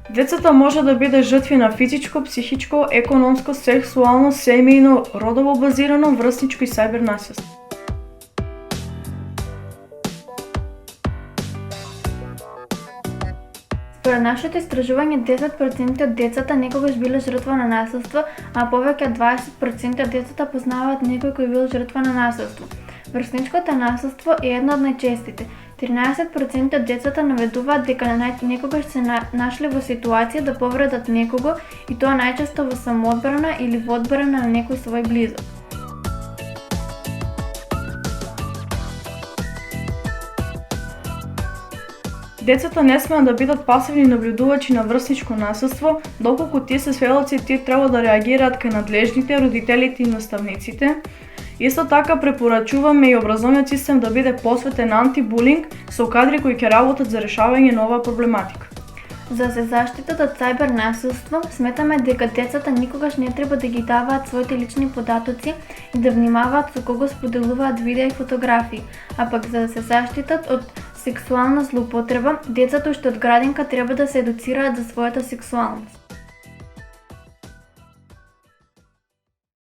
Децата може да биде жртви на физичко, психичко, економско, сексуално, семејно, родово базирано, врсничко и сајбер насилство. Според нашето истражување, 10% од децата некогаш биле жртва на насилство, а повеќе од 20% од децата познаваат некој кој бил жртва на насилство. Врсничкото насилство е едно од најчестите. 13% од децата наведуваат дека некогаш се нашле во ситуација да повредат некого, и тоа најчесто во самоодбрана или во одбрана на некој свој близок. Децата не смеат да бидат пасивни наблюдувачи на врсничко насилство, доколку тие се сведоци, тие треба да реагираат кај надлежните, родителите и наставниците. Исто така препорачуваме и образовниот систем да биде посветен на антибулинг со кадри кои ќе работат за решавање на оваа проблематика. За да се заштитат од сајбер насилство, сметаме дека децата никогаш не треба да ги даваат своите лични податоци и да внимаваат со кого споделуваат видеа и фотографии, а пак за да се заштитат од сексуална злоупотреба, децата уште од градинка треба да се едуцираат за својата сексуалност.